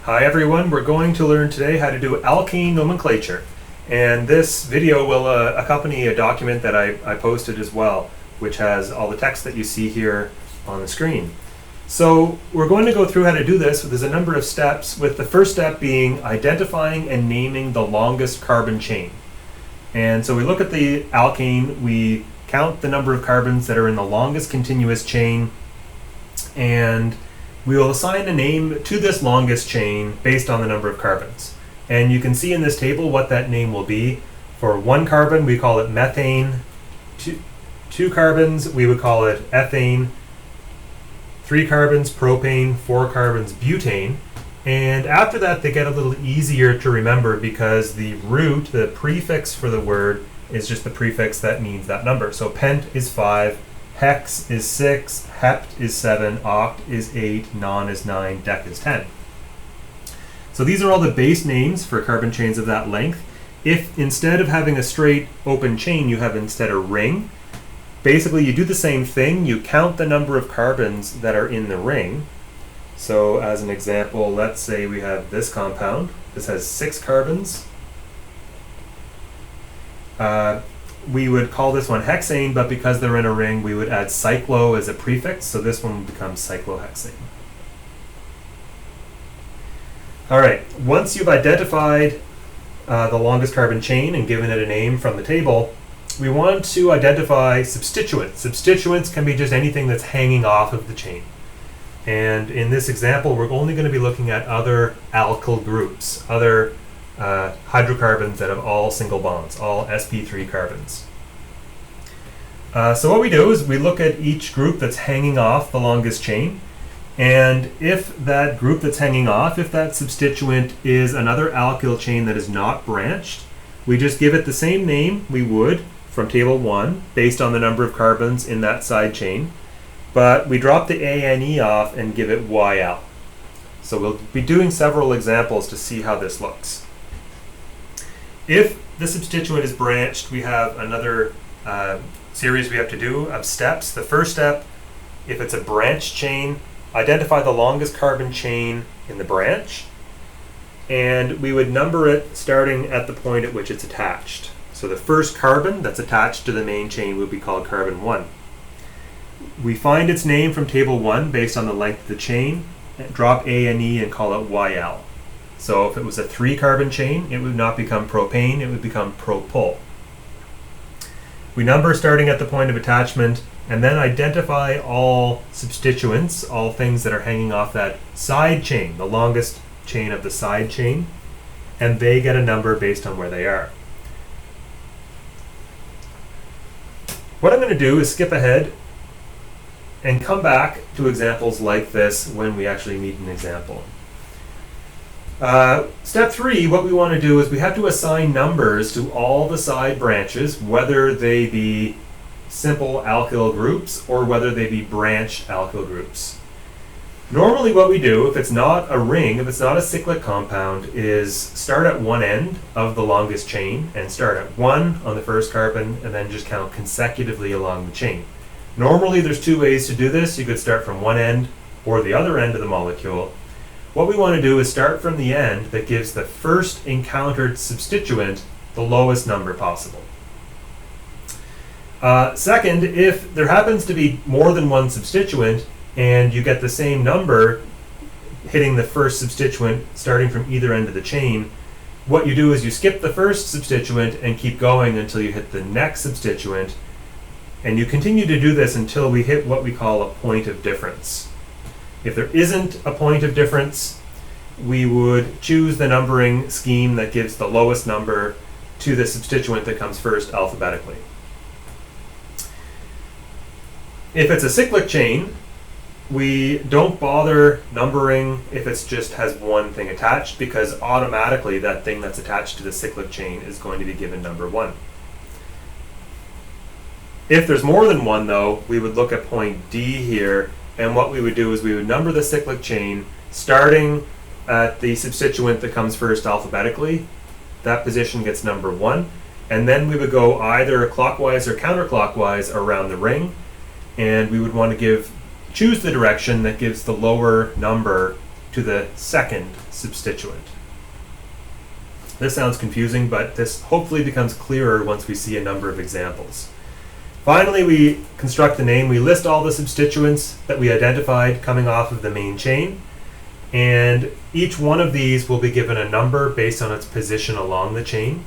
Hi everyone, we're going to learn today how to do alkane nomenclature. And this video will accompany a document that I posted as well, which has all the text that you see here on the screen. So we're going to go through how to do this. There's a number of steps, with the first step being identifying and naming the longest carbon chain. And so we look at the alkane, we count the number of carbons that are in the longest continuous chain, and we will assign a name to this longest chain based on the number of carbons. And you can see in this table what that name will be. For one carbon, we call it methane. Two carbons, we would call it ethane. 3 carbons, propane. 4 carbons, butane. And after that, they get a little easier to remember because the root, the prefix for the word, is just the prefix that means that number. So pent is 5, hex is 6, hept is 7, oct is 8, non is 9, dec is 10. So these are all the base names for carbon chains of that length. If instead of having a straight open chain, you have instead a ring, basically you do the same thing. You count the number of carbons that are in the ring. So as an example, let's say we have this compound. This has 6 carbons. We would call this one hexane, but because they're in a ring, we would add cyclo as a prefix, so this one would become cyclohexane. All right, once you've identified the longest carbon chain and given it a name from the table, we want to identify substituents. Substituents can be just anything that's hanging off of the chain. And in this example, we're only going to be looking at other alkyl groups, other hydrocarbons that have all single bonds, all sp3 carbons. So what we do is we look at each group that's hanging off the longest chain, and if that group that's hanging off, if that substituent is another alkyl chain that is not branched, we just give it the same name we would from table 1 based on the number of carbons in that side chain, but we drop the ane off and give it YL. So we'll be doing several examples to see how this looks. If the substituent is branched, we have another series we have to do of steps. The first step, if it's a branch chain, identify the longest carbon chain in the branch, and we would number it starting at the point at which it's attached. So the first carbon that's attached to the main chain would be called carbon 1. We find its name from table 1 based on the length of the chain, drop ane and call it YL. So if it was a 3 carbon chain, it would not become propane, it would become propol. We number starting at the point of attachment and then identify all substituents, all things that are hanging off that side chain, the longest chain of the side chain, and they get a number based on where they are. What I'm going to do is skip ahead and come back to examples like this when we actually meet an example. Step 3, what we want to do is we have to assign numbers to all the side branches, whether they be simple alkyl groups or whether they be branched alkyl groups. Normally what we do, if it's not a ring, if it's not a cyclic compound, is start at one end of the longest chain and start at 1 on the first carbon and then just count consecutively along the chain. Normally there's 2 ways to do this. You could start from one end or the other end of the molecule. What we want to do is start from the end that gives the first encountered substituent the lowest number possible. Second, if there happens to be more than one substituent and you get the same number hitting the first substituent starting from either end of the chain, what you do is you skip the first substituent and keep going until you hit the next substituent, and you continue to do this until we hit what we call a point of difference. If there isn't a point of difference, we would choose the numbering scheme that gives the lowest number to the substituent that comes first alphabetically. If it's a cyclic chain, we don't bother numbering if it just has one thing attached, because automatically that thing that's attached to the cyclic chain is going to be given number 1. If there's more than one, though, we would look at point D here, and what we would do is we would number the cyclic chain starting at the substituent that comes first alphabetically. That position gets number 1, and then we would go either clockwise or counterclockwise around the ring, and we would want to choose the direction that gives the lower number to the second substituent. This sounds confusing, but this hopefully becomes clearer once we see a number of examples. Finally, we construct the name. We list all the substituents that we identified coming off of the main chain, and each one of these will be given a number based on its position along the chain.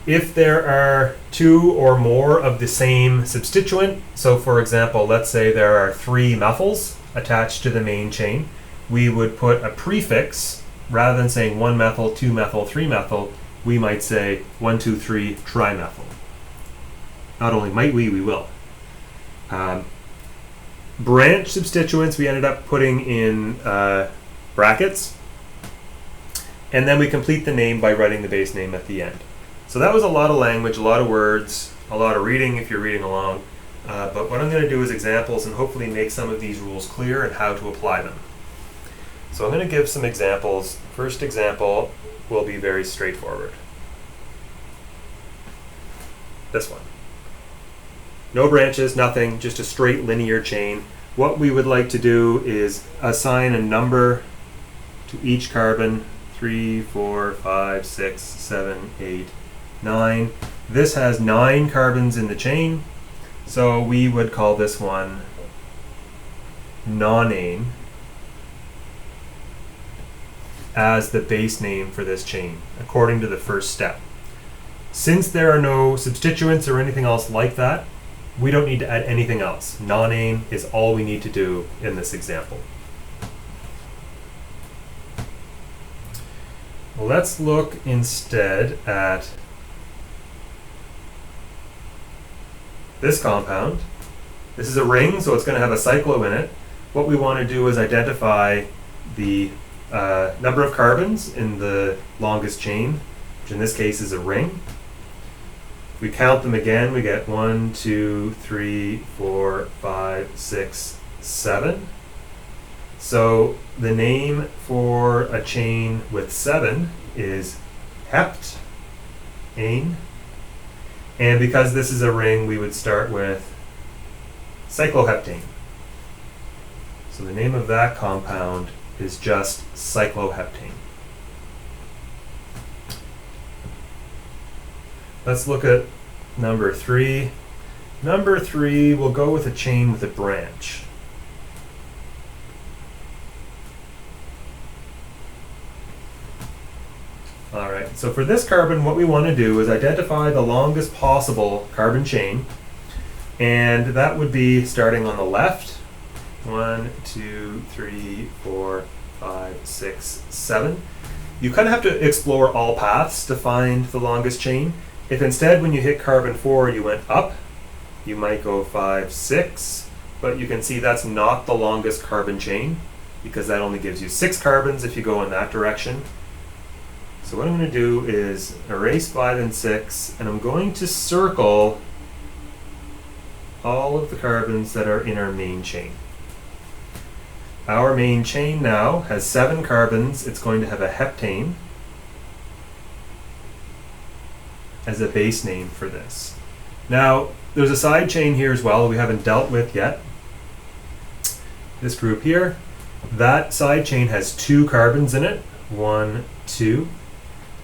If there are two or more of the same substituent, so for example, let's say there are 3 methyls attached to the main chain, we would put a prefix. Rather than saying 1-methyl, 2-methyl, 3-methyl, we might say 1, 2, 3 trimethyl. Not only might we will. Branch substituents we ended up putting in brackets, and then we complete the name by writing the base name at the end. So that was a lot of language, a lot of words, a lot of reading if you're reading along. But what I'm going to do is examples and hopefully make some of these rules clear and how to apply them. So I'm going to give some examples. First example will be very straightforward. This one. No branches, nothing, just a straight linear chain. What we would like to do is assign a number to each carbon, 3, 4, 5, 6, 7, 8, 9. This has 9 carbons in the chain, so we would call this one nonane as the base name for this chain, according to the first step. Since there are no substituents or anything else like that, we don't need to add anything else. Nonane is all we need to do in this example. Let's look instead at this compound. This is a ring, so it's going to have a cyclo in it. What we want to do is identify the number of carbons in the longest chain, which in this case is a ring. If we count them again, we get 1, 2, 3, 4, 5, 6, 7. So the name for a chain with 7 is heptane. And because this is a ring, we would start with cycloheptane. So the name of that compound is just cycloheptane. Let's look at number 3. Number 3, we'll go with a chain with a branch. All right, so for this carbon, what we want to do is identify the longest possible carbon chain, and that would be starting on the left. 1, 2, 3, 4, 5, 6, 7. You kind of have to explore all paths to find the longest chain. If instead when you hit carbon 4 you went up, you might go 5, 6, but you can see that's not the longest carbon chain because that only gives you 6 carbons if you go in that direction. So what I'm going to do is erase 5 and 6, and I'm going to circle all of the carbons that are in our main chain. Our main chain now has 7 carbons. It's going to have a heptane as a base name for this. Now, there's a side chain here as well we haven't dealt with yet. This group here, that side chain has 2 carbons in it, 1, 2,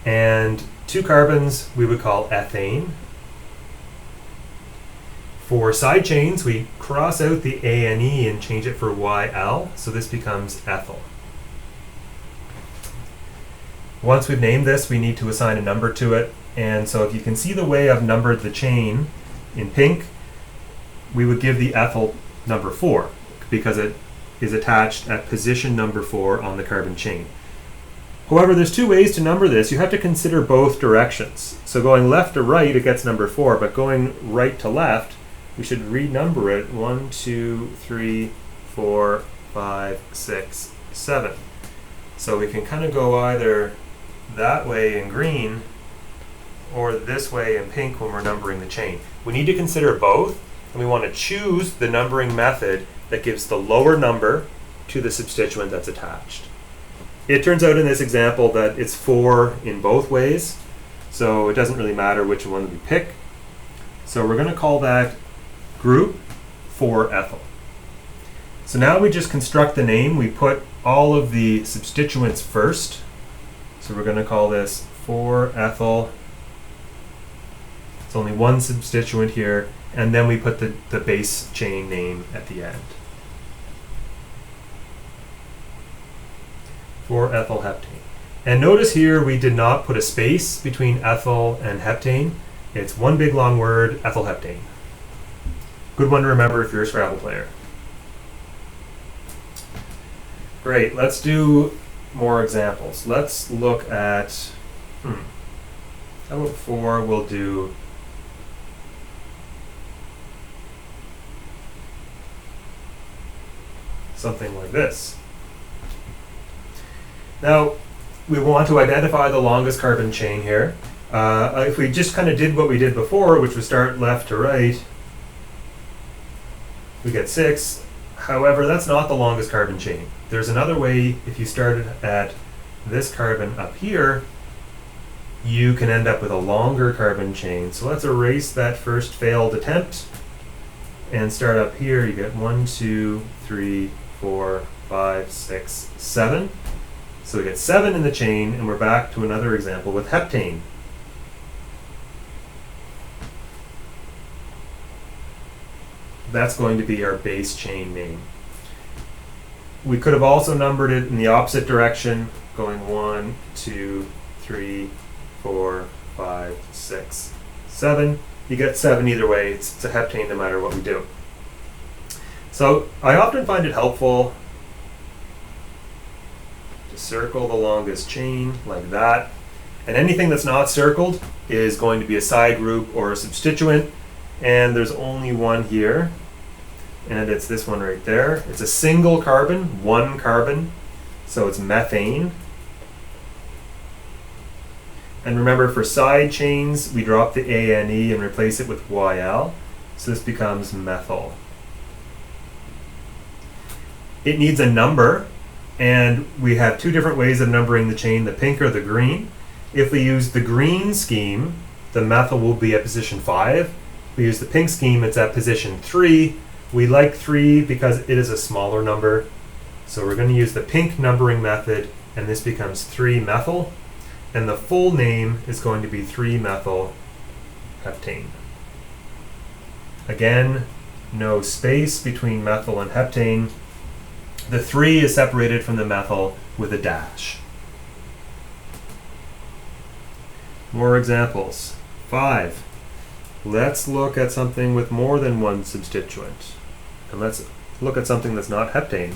and 2 carbons we would call ethane. For side chains, we cross out the A and E and change it for YL, so this becomes ethyl. Once we've named this, we need to assign a number to it, and so if you can see the way I've numbered the chain in pink, we would give the ethyl number 4 because it is attached at position number 4 on the carbon chain. However, there's 2 ways to number this. You have to consider both directions. So going left to right, it gets number 4, but going right to left, we should renumber it 1, 2, 3, 4, 5, 6, 7. So we can kind of go either that way in green or this way in pink when we're numbering the chain. We need to consider both, and we want to choose the numbering method that gives the lower number to the substituent that's attached. It turns out in this example that it's 4 in both ways, so it doesn't really matter which one we pick. So we're going to call that group 4-ethyl. So now we just construct the name. We put all of the substituents first. So we're going to call this 4-ethyl. It's only one substituent here, and then we put the base chain name at the end. 4-ethyl heptane. And notice here we did not put a space between ethyl and heptane. It's one big long word, ethyl heptane. Good one to remember if you're a Scrabble player. Great, let's do more examples. Let's look at, how about 4, we'll do something like this. Now, we want to identify the longest carbon chain here. If we just kind of did what we did before, which was start left to right, we get 6. However, that's not the longest carbon chain. There's another way. If you started at this carbon up here, you can end up with a longer carbon chain. So let's erase that first failed attempt and start up here. You get 1, 2, 3, 4, 5, 6, 7. So we get 7 in the chain, and we're back to another example with heptane. That's going to be our base chain name. We could have also numbered it in the opposite direction, going 1, 2, 3, 4, 5, 6, 7. You get 7 either way. It's a heptane no matter what we do. So I often find it helpful to circle the longest chain like that. And anything that's not circled is going to be a side group or a substituent. And there's only one here, and it's this one right there. It's a single carbon, one carbon, so it's methane. And remember, for side chains, we drop the ANE and replace it with YL, so this becomes methyl. It needs a number, and we have two different ways of numbering the chain, the pink or the green. If we use the green scheme, the methyl will be at position 5. We use the pink scheme, it's at position 3. We like 3 because it is a smaller number. So we're going to use the pink numbering method, and this becomes 3-methyl. And the full name is going to be 3-methyl heptane. Again, no space between methyl and heptane. The 3 is separated from the methyl with a dash. More examples. 5. Let's look at something with more than one substituent. And let's look at something that's not heptane.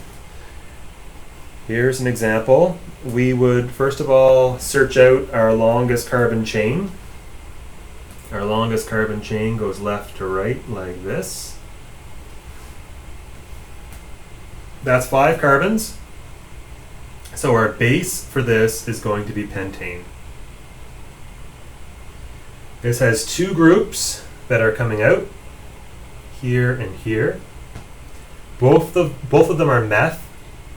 Here's an example. We would first of all search out our longest carbon chain. Our longest carbon chain goes left to right like this. That's 5 carbons. So our base for this is going to be pentane. This has 2 groups that are coming out, here and here. Both of them are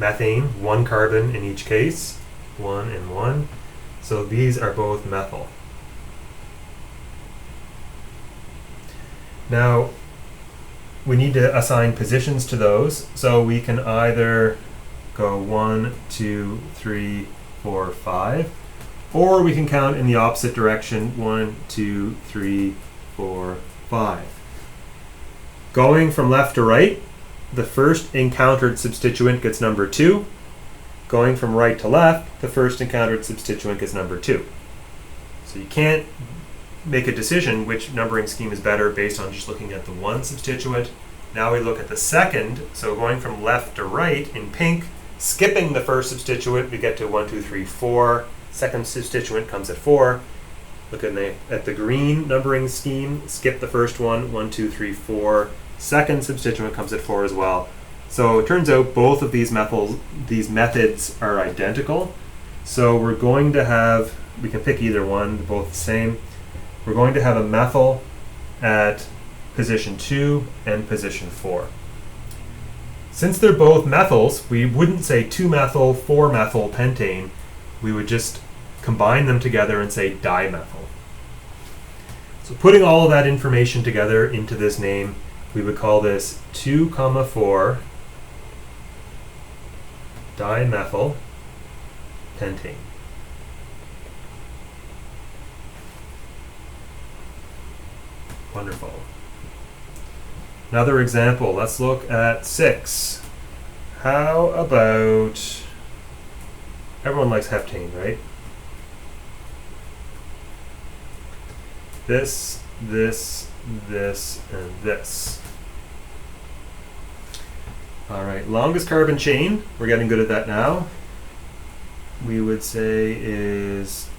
methane, 1 carbon in each case, 1 and 1. So these are both methyl. Now, we need to assign positions to those, so we can either go 1, 2, 3, 4, 5, or we can count in the opposite direction, 1, 2, 3, 4, 5. Going from left to right, the first encountered substituent gets number 2. Going from right to left, the first encountered substituent gets number 2. So you can't make a decision which numbering scheme is better based on just looking at the one substituent. Now we look at the second, so going from left to right in pink, skipping the first substituent, we get to 1, 2, 3, 4. Second substituent comes at 4. Look at the green numbering scheme, skip the first one, 1, 2, 3, 4. Second substituent comes at 4 as well. So it turns out both of these methods are identical. So we're going to have, we can pick either one, they're both the same. We're going to have a methyl at position 2 and position 4. Since they're both methyls, we wouldn't say 2-methyl, 4-methyl pentane. We would just combine them together and say dimethyl. So putting all of that information together into this name, we would call this 2,4 dimethyl pentane. Wonderful. Another example, let's look at 6. How about, everyone likes heptane, right? This, this, and this. All right, longest carbon chain, we're getting good at that now. We would say is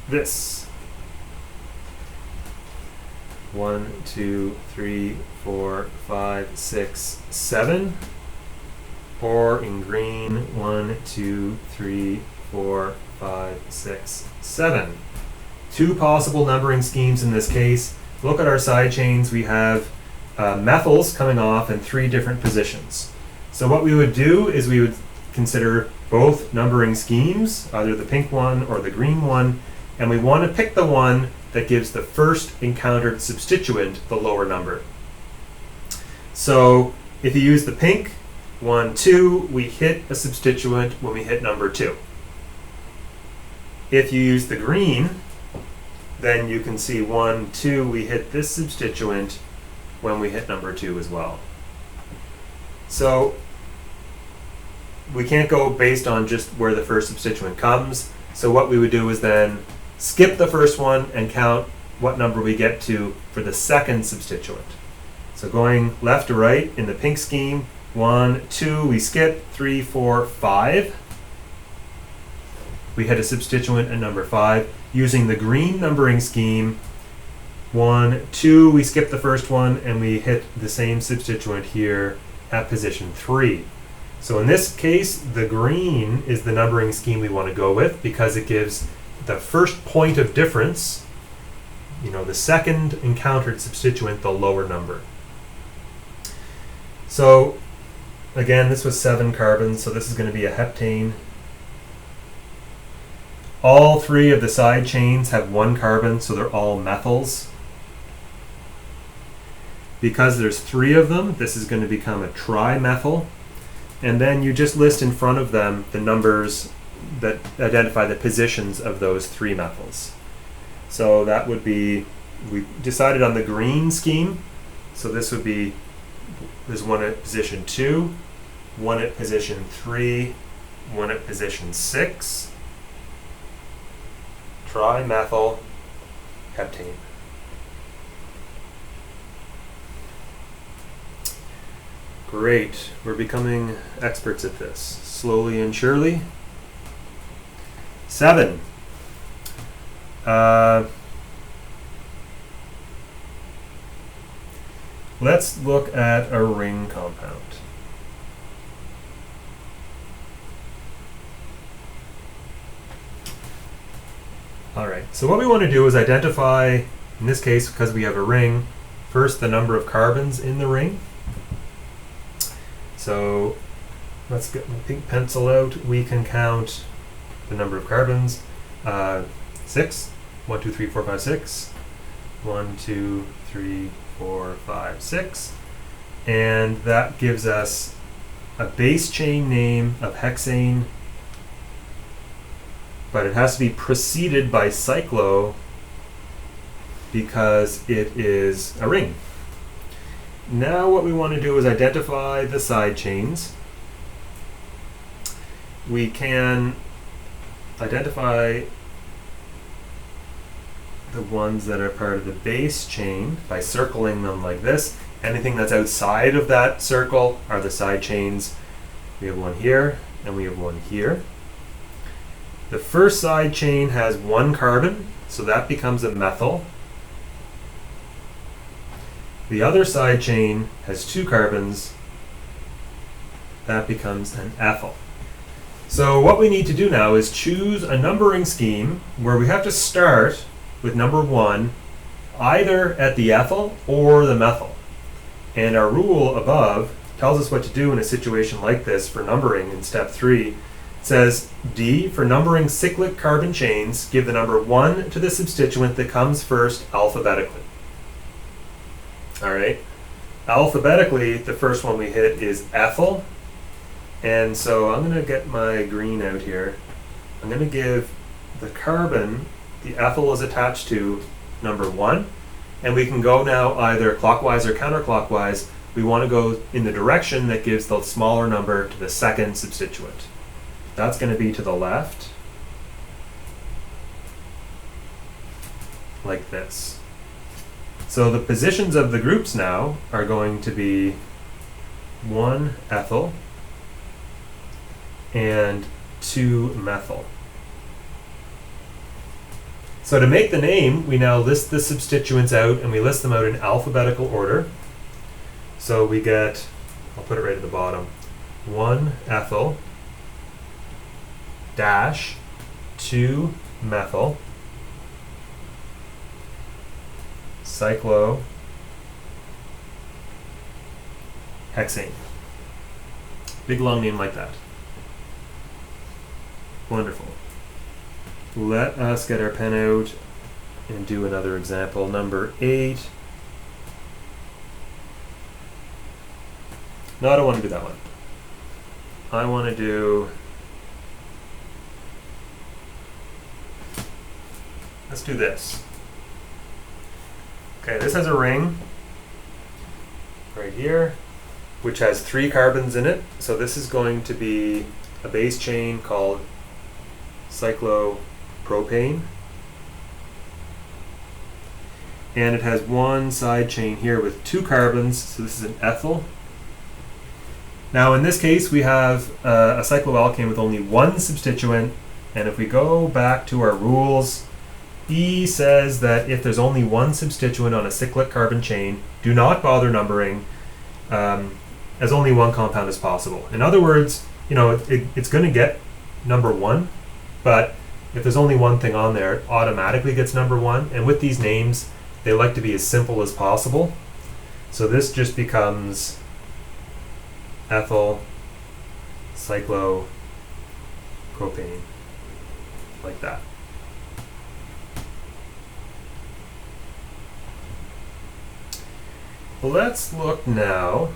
this. 1, 2, 3, 4, 5, 6, 7. Or in green, 1, 2, 3, 4, 5, 6, 7. 2 possible numbering schemes in this case. Look at our side chains. We have methyls coming off in 3 different positions. So what we would do is we would consider both numbering schemes, either the pink one or the green one, and we want to pick the one that gives the first encountered substituent the lower number. So if you use the pink, 1, 2, we hit a substituent when we hit number 2. If you use the green, then you can see 1, 2, we hit this substituent when we hit number 2 as well. So we can't go based on just where the first substituent comes. So what we would do is then skip the first one and count what number we get to for the second substituent. So going left to right in the pink scheme, 1, 2, we skip, 3, 4, 5. We hit a substituent at number 5. Using the green numbering scheme, 1, 2, we skip the first one and we hit the same substituent here at position 3. So in this case, the green is the numbering scheme we want to go with because it gives the first point of difference, the second encountered substituent, the lower number. So again, this was 7 carbons, so this is going to be a heptane. All 3 of the side chains have 1 carbon, so they're all methyls. Because there's 3 of them, this is going to become a trimethyl. And then you just list in front of them the numbers that identify the positions of those 3 methyls. So that would be, we decided on the green scheme. So this would be, there's one at position 2, one at position 3, one at position 6. Trimethyl heptane. Great, we're becoming experts at this, slowly and surely. 7. Let's look at a ring compound. All right, so what we want to do is identify, in this case, because we have a ring, first the number of carbons in the ring. So let's get my pink pencil out. We can count the number of carbons. 6. 1, 2, 3, 4, 5, 6. 1, 2, 3, 4, 5, 6. And that gives us a base chain name of hexane, but it has to be preceded by cyclo because it is a ring. Now what we want to do is identify the side chains. We can identify the ones that are part of the base chain by circling them like this. Anything that's outside of that circle are the side chains. We have one here and we have one here. The first side chain has 1 carbon, so that becomes a methyl. The other side chain has 2 carbons. That becomes an ethyl. So what we need to do now is choose a numbering scheme where we have to start with number 1, either at the ethyl or the methyl. And our rule above tells us what to do in a situation like this for numbering in step 3. It says D, for numbering cyclic carbon chains, give the number 1 to the substituent that comes first alphabetically. All right. Alphabetically, the first one we hit is ethyl. And so I'm going to get my green out here. I'm going to give the carbon the ethyl is attached to number 1. And we can go now either clockwise or counterclockwise. We want to go in the direction that gives the smaller number to the second substituent. That's going to be to the left, like this. So the positions of the groups now are going to be 1 ethyl and 2 methyl. So to make the name, we now list the substituents out, and we list them out in alphabetical order. So we get, I'll put it right at the bottom, 1 ethyl dash 2 methyl cyclohexane. Big long name like that. Wonderful. Let us get our pen out and do another example. Number 8. No, I don't want to do that one. I want to do, let's do this. Okay, this has a ring right here, which has 3 carbons in it. So this is going to be a base chain called cyclopropane. And it has one side chain here with 2 carbons, so this is an ethyl. Now in this case we have a cycloalkane with only 1 substituent, and if we go back to our rules, E says that if there's only 1 substituent on a cyclic carbon chain, do not bother numbering, as only 1 compound is possible. In other words, you know, it's going to get number 1, but if there's only 1 thing on there, it automatically gets number 1. And with these names, they like to be as simple as possible. So this just becomes ethyl cyclopropane, like that. Well, let's look now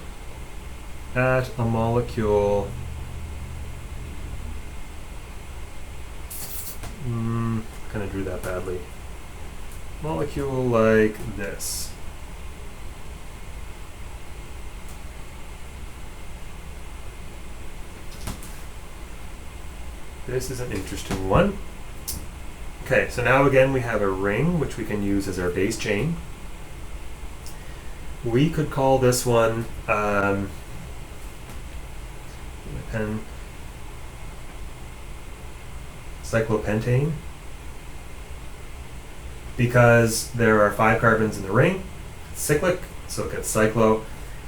at a molecule. Kind of drew that badly. Molecule like this. This is an interesting one. Okay, so now again we have a ring which we can use as our base chain. We could call this one cyclopentane, because there are 5 carbons in the ring. It's cyclic, so it gets cyclo.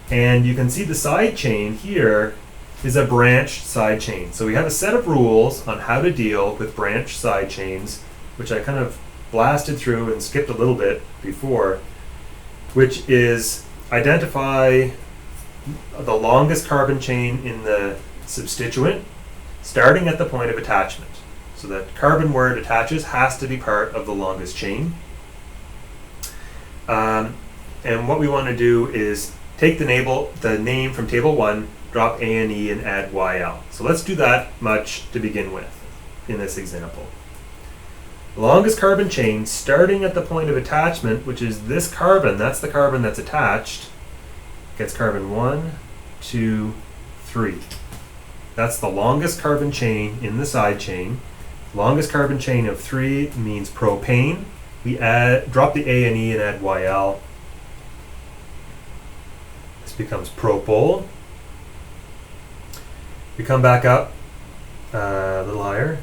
And you can see the side chain here is a branched side chain. So we have a set of rules on how to deal with branched side chains, which I kind of blasted through and skipped a little bit before, which is identify the longest carbon chain in the substituent, starting at the point of attachment. So that carbon where it attaches has to be part of the longest chain. And what we want to do is take the name from table 1, drop A and E, and add YL. So let's do that much to begin with in this example. The longest carbon chain, starting at the point of attachment, which is this carbon, that's the carbon that's attached, gets carbon 1, 2, 3. That's the longest carbon chain in the side chain. Longest carbon chain of 3 means propane. We drop the A and E and add YL. This becomes propol. We come back up a little higher.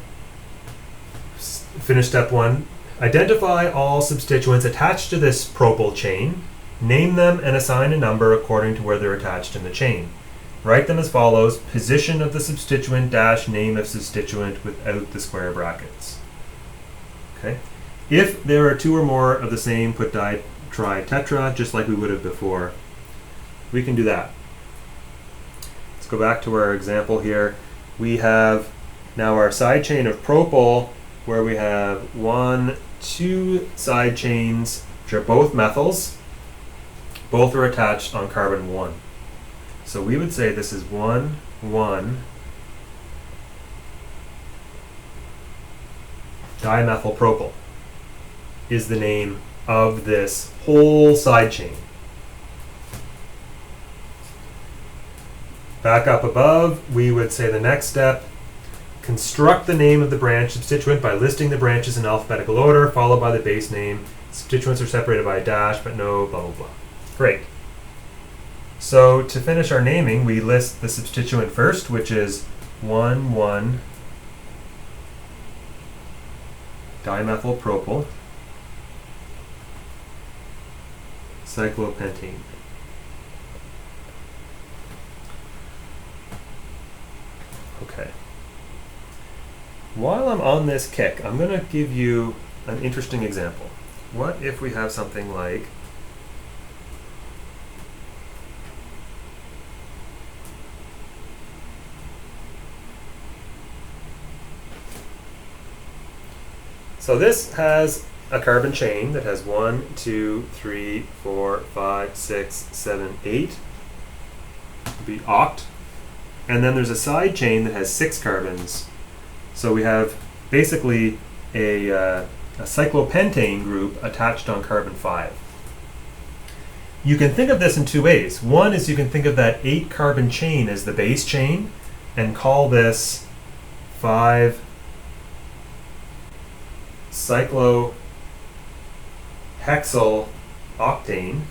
Finish step 1. Identify all substituents attached to this propyl chain. Name them and assign a number according to where they're attached in the chain. Write them as follows: position of the substituent dash name of substituent without the square brackets. Okay. If there are 2 or more of the same, put di, tri, tetra, just like we would have before. We can do that. Let's go back to our example here. We have now our side chain of propyl, where we have 1, 2 side chains, which are both methyls. Both are attached on carbon 1. So we would say this is 1, 1 dimethylpropyl is the name of this whole side chain. Back up above, we would say the next step, construct the name of the branch substituent by listing the branches in alphabetical order, followed by the base name. Substituents are separated by a dash, but no blah, blah, blah. Great. So to finish our naming, we list the substituent first, which is 1,1 dimethylpropyl cyclopentane. Okay. While I'm on this kick, I'm going to give you an interesting example. What if we have something like so this has a carbon chain that has 1, 2, 3, 4, 5, 6, 7, 8. It'd be oct. And then there's a side chain that has 6 carbons. So we have basically a cyclopentane group attached on carbon 5. You can think of this in 2 ways. One is you can think of that 8 carbon chain as the base chain and call this 5 cyclohexyl octane.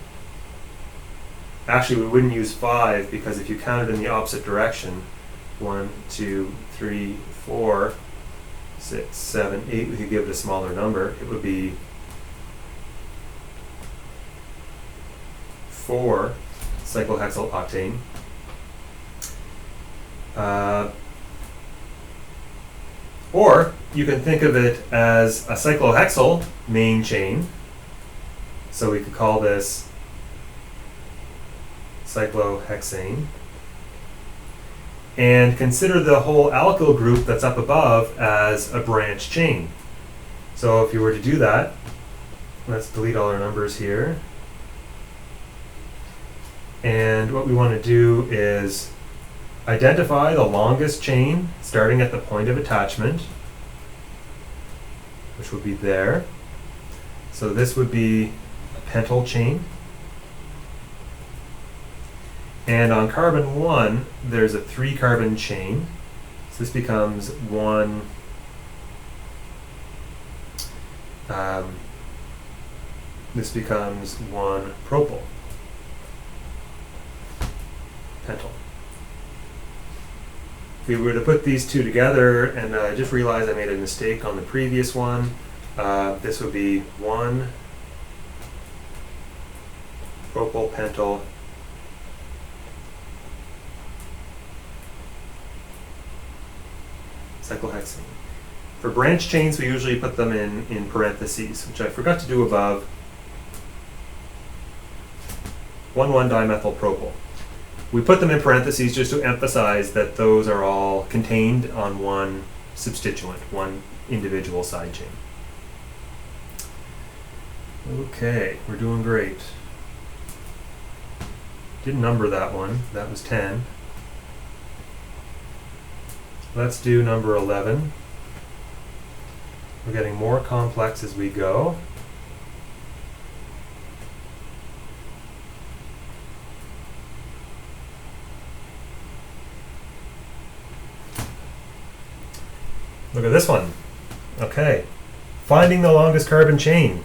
Actually, we wouldn't use 5 because if you counted in the opposite direction, 1, 2, 3, 4, 6, 7, 8, we could give it a smaller number. It would be 4 cyclohexyl octane. Or you can think of it as a cyclohexyl main chain. So we could call this cyclohexane. And consider the whole alkyl group that's up above as a branch chain. So if you were to do that, let's delete all our numbers here. And what we want to do is identify the longest chain starting at the point of attachment, which would be there. So this would be a pentyl chain. And on carbon 1, there's a 3 carbon chain. So this becomes 1 propyl pentyl. If we were to put these two together, and I just realized I made a mistake on the previous one, this would be 1 propyl pentyl cyclohexane. For branch chains, we usually put them in parentheses, which I forgot to do above. 1,1 dimethylpropyl. We put them in parentheses just to emphasize that those are all contained on one substituent, one individual side chain. Okay, we're doing great. Didn't number that one. That was 10. Let's do number 11. We're getting more complex as we go. Look at this one. Okay. Finding the longest carbon chain.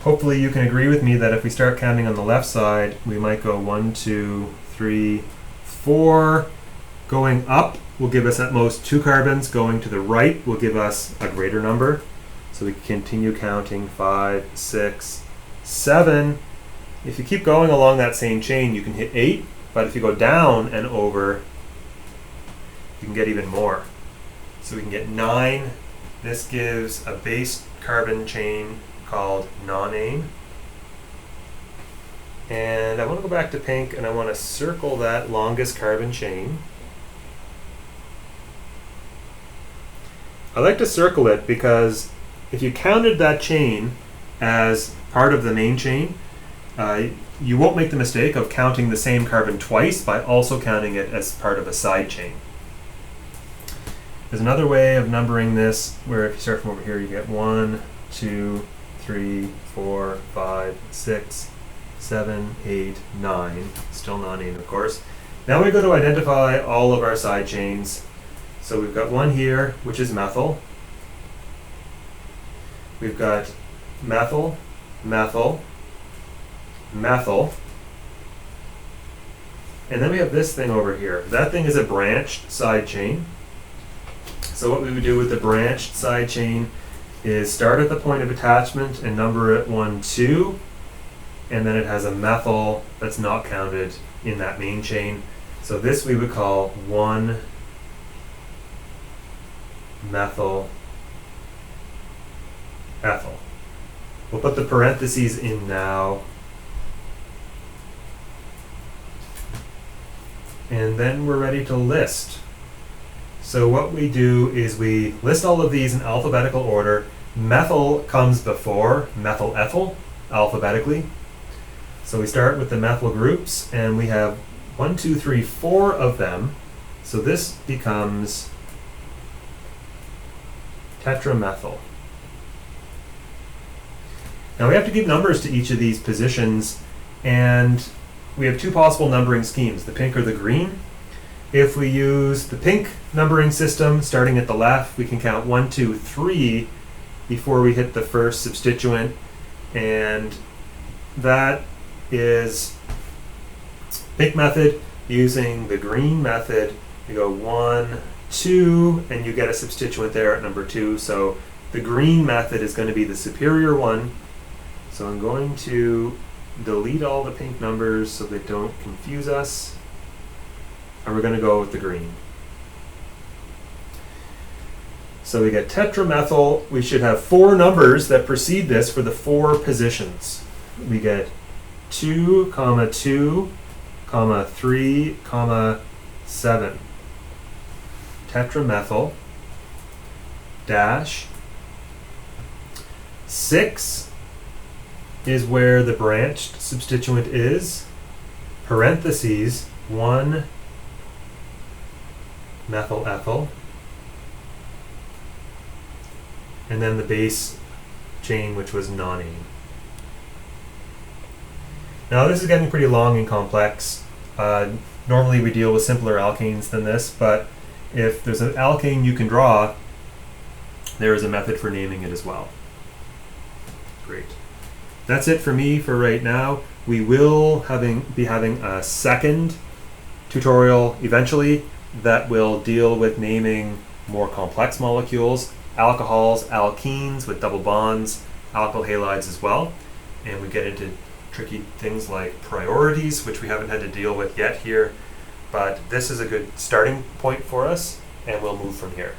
Hopefully you can agree with me that if we start counting on the left side, we might go 1, 2, 3, 4. Going up will give us at most 2 carbons. Going to the right will give us a greater number. So we can continue counting 5, 6, 7. If you keep going along that same chain, you can hit 8. But if you go down and over, you can get even more. So we can get 9. This gives a base carbon chain called nonane. And I want to go back to pink and I want to circle that longest carbon chain. I like to circle it because if you counted that chain as part of the main chain, you won't make the mistake of counting the same carbon twice by also counting it as part of a side chain. There's another way of numbering this where if you start from over here, you get 1, 2, 3, 4, 5, 6, 7, 8, 9. Still non-named, of course. Now we go to identify all of our side chains. So we've got one here, which is methyl. We've got methyl, methyl, methyl. And then we have this thing over here. That thing is a branched side chain. So what we would do with the branched side chain is start at the point of attachment and number it 1, 2, and then it has a methyl that's not counted in that main chain. So this we would call 1 methyl ethyl. We'll put the parentheses in now. And then we're ready to list. So what we do is we list all of these in alphabetical order. Methyl comes before methyl ethyl alphabetically. So we start with the methyl groups, and we have 1, 2, 3, 4 of them. So this becomes tetramethyl. Now we have to give numbers to each of these positions, and we have two possible numbering schemes, the pink or the green. If we use the pink numbering system, starting at the left, we can count 1, 2, 3 before we hit the first substituent, and that is pink method. Using the green method, you go 1, 2, and you get a substituent there at number 2. So the green method is going to be the superior one. So I'm going to delete all the pink numbers so they don't confuse us. And we're going to go with the green. So we get tetramethyl. We should have 4 numbers that precede this for the 4 positions. We get 2, 2, 3, 7. Tetramethyl dash 6 is where the branched substituent is. Parentheses 1 methyl ethyl, and then the base chain, which was nonene. Now this is getting pretty long and complex. Normally we deal with simpler alkanes than this, but if there's an alkane you can draw, there is a method for naming it as well. Great. That's it for me for right now. We will be having a second tutorial eventually that will deal with naming more complex molecules, alcohols, alkenes with double bonds, alkyl halides as well. And we get into tricky things like priorities, which we haven't had to deal with yet here. But this is a good starting point for us, and we'll move from here.